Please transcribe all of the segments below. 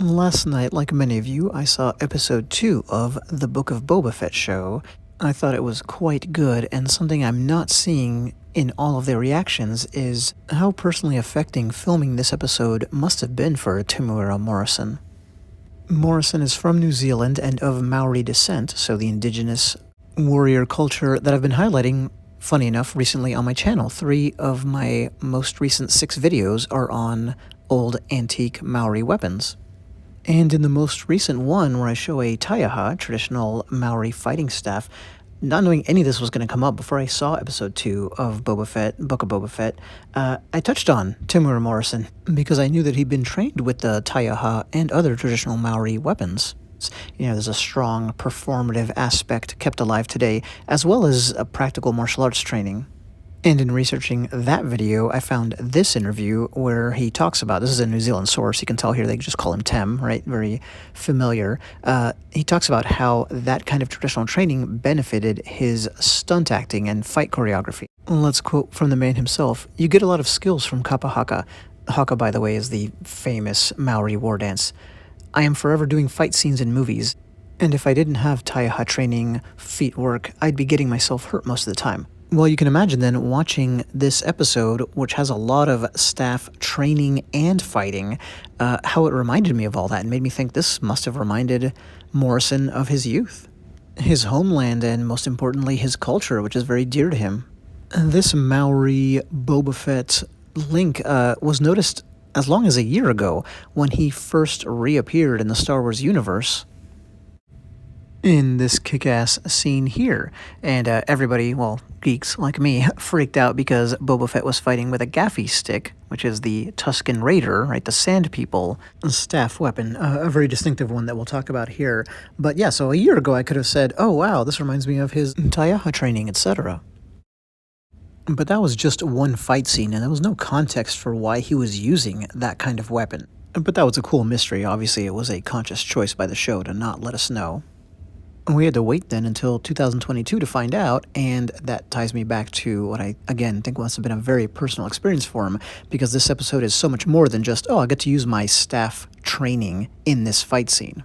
Last night, like many of you, I saw episode 2 of the Book of Boba Fett show. I thought it was quite good, and something I'm not seeing in all of their reactions is how personally affecting filming this episode must have been for Temuera Morrison. Morrison is from New Zealand and of Maori descent, so the indigenous warrior culture that I've been highlighting, funny enough, recently on my channel. 3 of my most recent 6 videos are on old antique Maori weapons. And in the most recent one, where I show a Taihao, traditional Maori fighting staff, not knowing any of this was going to come up before I saw episode 2 of Boba Fett, Book of Boba Fett, I touched on Temuera Morrison because I knew that he'd been trained with the Taihao and other traditional Maori weapons. You know, there's a strong performative aspect kept alive today, as well as a practical martial arts training. And in researching that video, I found this interview where he talks about, this is a New Zealand source, you can tell here they just call him Tem, right? Very familiar. He talks about how that kind of traditional training benefited his stunt acting and fight choreography. Let's quote from the man himself. "You get a lot of skills from kapa haka." Haka, by the way, is the famous Maori war dance. "I am forever doing fight scenes in movies, and if I didn't have Taihao training, feet work, I'd be getting myself hurt most of the time." Well, you can imagine then watching this episode, which has a lot of staff training and fighting, how it reminded me of all that and made me think this must have reminded Morrison of his youth, his homeland, and most importantly, his culture, which is very dear to him. This Maori Boba Fett link was noticed as long as a year ago when he first reappeared in the Star Wars universe in this kick-ass scene here, and everybody, well, geeks like me, freaked out because Boba Fett was fighting with a Gaffy Stick, which is the Tusken Raider, right, the Sand People staff weapon, a very distinctive one that we'll talk about here. But yeah, so a year ago I could have said, oh wow, this reminds me of his Taihao training, etc. But that was just one fight scene, and there was no context for why he was using that kind of weapon. But that was a cool mystery. Obviously, it was a conscious choice by the show to not let us know. We had to wait then until 2022 to find out, and that ties me back to what I, again, think must have been a very personal experience for him, because this episode is so much more than just, oh, I get to use my staff training in this fight scene.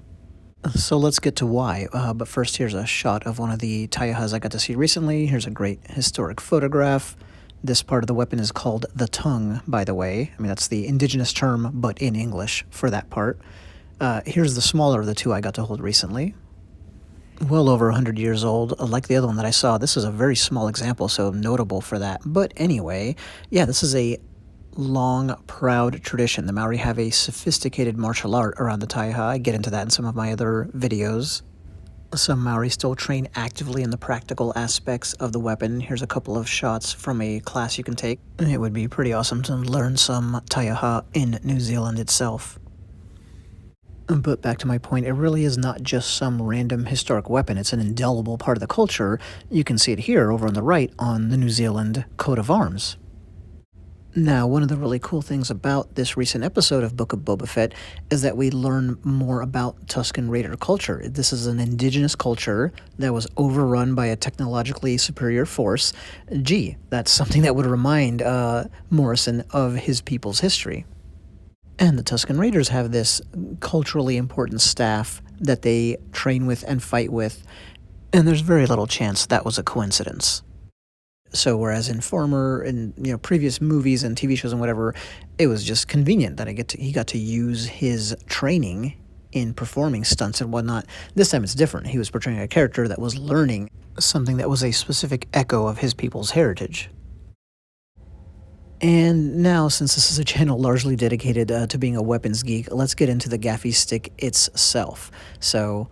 So let's get to why, but first here's a shot of one of the Taihas I got to see recently. Here's a great historic photograph. This part of the weapon is called the tongue, by the way. I mean, that's the indigenous term, but in English for that part. Here's the smaller of the two I got to hold recently. Well over 100 years old. Like the other one that I saw, this is a very small example, so notable for that. But anyway, yeah, this is a long, proud tradition. The Maori have a sophisticated martial art around the Taihao. I get into that in some of my other videos. Some Maori still train actively in the practical aspects of the weapon. Here's a couple of shots from a class you can take. It would be pretty awesome to learn some Taihao in New Zealand itself. But back to my point, it really is not just some random historic weapon. It's an indelible part of the culture. You can see it here over on the right on the New Zealand coat of arms. Now, one of the really cool things about this recent episode of Book of Boba Fett is that we learn more about Tusken Raider culture. This is an indigenous culture that was overrun by a technologically superior force. Gee, that's something that would remind Morrison of his people's history. And the Tusken Raiders have this culturally important staff that they train with and fight with, and there's very little chance that was a coincidence. So whereas in previous movies and TV shows and whatever, it was just convenient that he got to use his training in performing stunts and whatnot. This time it's different. He was portraying a character that was learning something that was a specific echo of his people's heritage. And now, since this is a channel largely dedicated to being a weapons geek, let's get into the Gaffy Stick itself. So,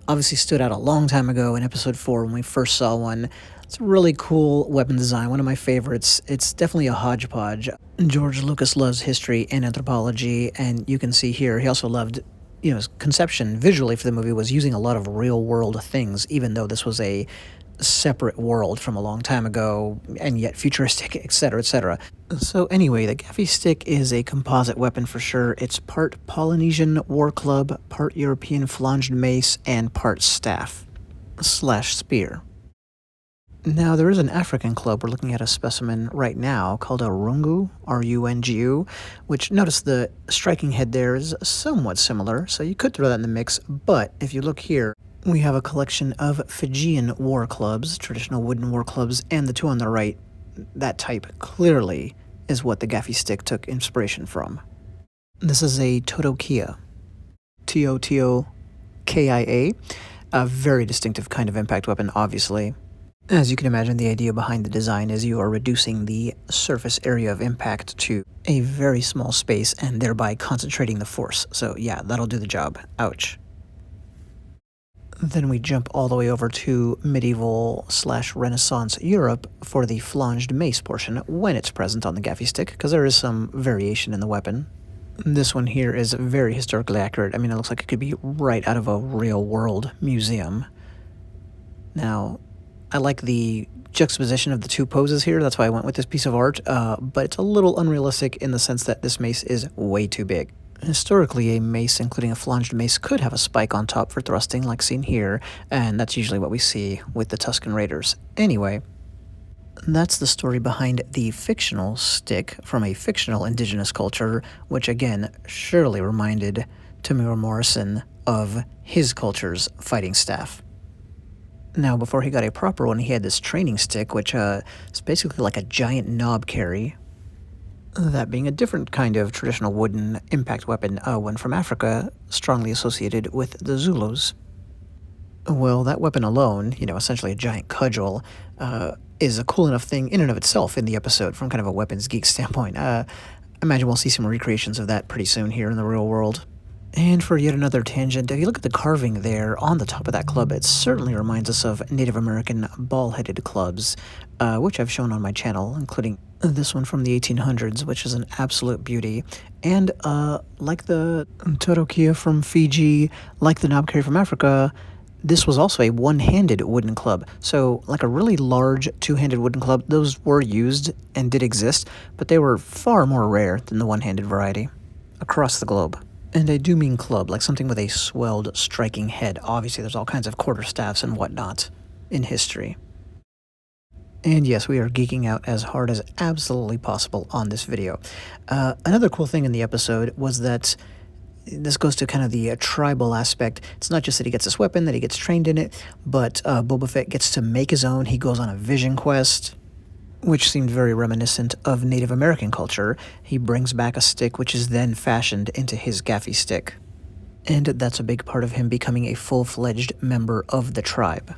obviously stood out a long time ago in episode 4 when we first saw one. It's a really cool weapon design, one of my favorites. It's definitely a hodgepodge. George Lucas loves history and anthropology, and you can see here, he also loved, his conception visually for the movie was using a lot of real-world things, even though this was a separate world from a long time ago, and yet futuristic, etc., etc. So anyway, the Gaffy Stick is a composite weapon for sure. It's part Polynesian war club, part European Flanged Mace, and part staff / spear. Now, there is an African club. We're looking at a specimen right now called a rungu, R-U-N-G-U, which, notice the striking head there is somewhat similar, so you could throw that in the mix, but if you look here, we have a collection of Fijian war clubs, traditional wooden war clubs, and the two on the right, that type clearly is what the Gaffy Stick took inspiration from. This is a Totokia, T-O-T-O-K-I-A, a very distinctive kind of impact weapon, obviously. As you can imagine, the idea behind the design is you are reducing the surface area of impact to a very small space and thereby concentrating the force. So yeah, that'll do the job. Ouch. Then we jump all the way over to medieval/Renaissance Europe for the Flanged Mace portion when it's present on the Gaffy Stick, because there is some variation in the weapon. This one here is very historically accurate. I mean, it looks like it could be right out of a real-world museum. Now, I like the juxtaposition of the two poses here. That's why I went with this piece of art, but it's a little unrealistic in the sense that this mace is way too big. Historically, a mace, including a flanged mace, could have a spike on top for thrusting, like seen here, and that's usually what we see with the Tusken Raiders. Anyway, that's the story behind the fictional stick from a fictional indigenous culture, which again surely reminded Temuera Morrison of his culture's fighting staff. Now, before he got a proper one, he had this training stick, which is basically like a giant knob carry. That being a different kind of traditional wooden impact weapon, one from Africa, strongly associated with the Zulus. Well, that weapon alone, essentially a giant cudgel, is a cool enough thing in and of itself in the episode from kind of a weapons geek standpoint. I imagine we'll see some recreations of that pretty soon here in the real world. And for yet another tangent, if you look at the carving there on the top of that club, it certainly reminds us of Native American ball-headed clubs, which I've shown on my channel, including this one from the 1800s, which is an absolute beauty. And like the Totokia from Fiji, like the knob carry from Africa, this was also a one-handed wooden club. So like a really large two-handed wooden club, those were used and did exist, but they were far more rare than the one-handed variety across the globe. And I do mean club, like something with a swelled, striking head. Obviously, there's all kinds of quarterstaffs and whatnot in history. And yes, we are geeking out as hard as absolutely possible on this video. Another cool thing in the episode was that this goes to kind of the tribal aspect. It's not just that he gets this weapon, that he gets trained in it, but Boba Fett gets to make his own. He goes on a vision quest, which seemed very reminiscent of Native American culture. He brings back a stick which is then fashioned into his Gaffy Stick. And that's a big part of him becoming a full-fledged member of the tribe.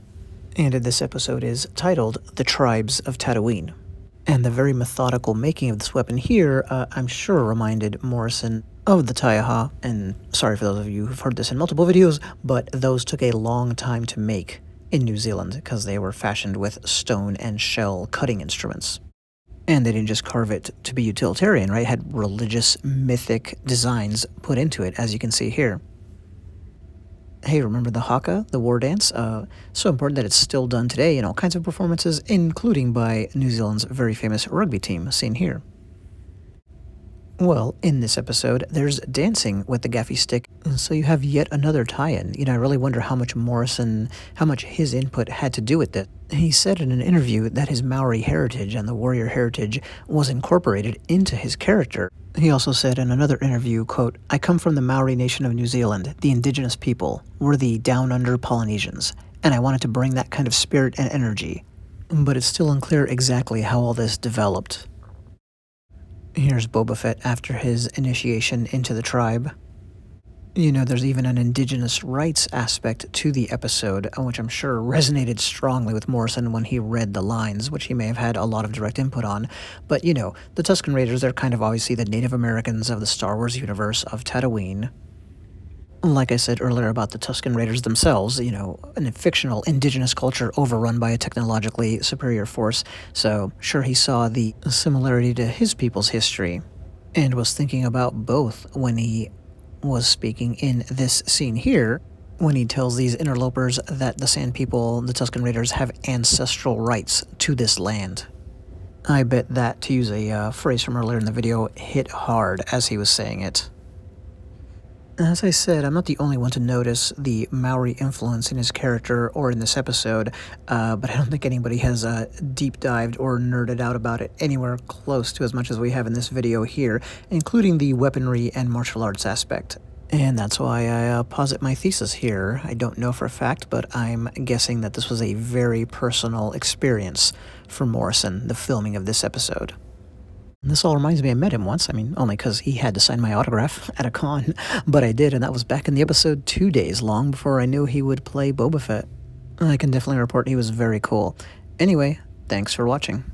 And this episode is titled The Tribes of Tatooine. And the very methodical making of this weapon here, I'm sure reminded Morrison of the Taihao. And sorry for those of you who've heard this in multiple videos, but those took a long time to make in New Zealand because they were fashioned with stone and shell cutting instruments. And they didn't just carve it to be utilitarian, right? It had religious, mythic designs put into it, as you can see here. Hey, remember the haka, the war dance? So important that it's still done today in all kinds of performances, including by New Zealand's very famous rugby team, seen here. Well, in this episode, there's dancing with the Gaffy Stick, so you have yet another tie-in. I really wonder how much his input had to do with it. He said in an interview that his Maori heritage and the warrior heritage was incorporated into his character. He also said in another interview, quote, "I come from the Maori nation of New Zealand, the indigenous people. We're the down-under Polynesians, and I wanted to bring that kind of spirit and energy." But it's still unclear exactly how all this developed. Here's Boba Fett after his initiation into the tribe. There's even an Indigenous Rights aspect to the episode, which I'm sure resonated strongly with Morrison when he read the lines, which he may have had a lot of direct input on. But, the Tusken Raiders, they're kind of obviously the Native Americans of the Star Wars universe of Tatooine. Like I said earlier about the Tusken Raiders themselves, a fictional indigenous culture overrun by a technologically superior force, so sure he saw the similarity to his people's history, and was thinking about both when he was speaking in this scene here, when he tells these interlopers that the Sand People, the Tusken Raiders, have ancestral rights to this land. I bet that, to use a phrase from earlier in the video, hit hard as he was saying it. As I said, I'm not the only one to notice the Maori influence in his character or in this episode, but I don't think anybody has deep dived or nerded out about it anywhere close to as much as we have in this video here, including the weaponry and martial arts aspect. And that's why I posit my thesis here. I don't know for a fact, but I'm guessing that this was a very personal experience for Morrison, the filming of this episode. This all reminds me I met him once, only because he had to sign my autograph at a con, but I did, and that was back in the episode 2 days, long before I knew he would play Boba Fett. I can definitely report he was very cool. Anyway, thanks for watching.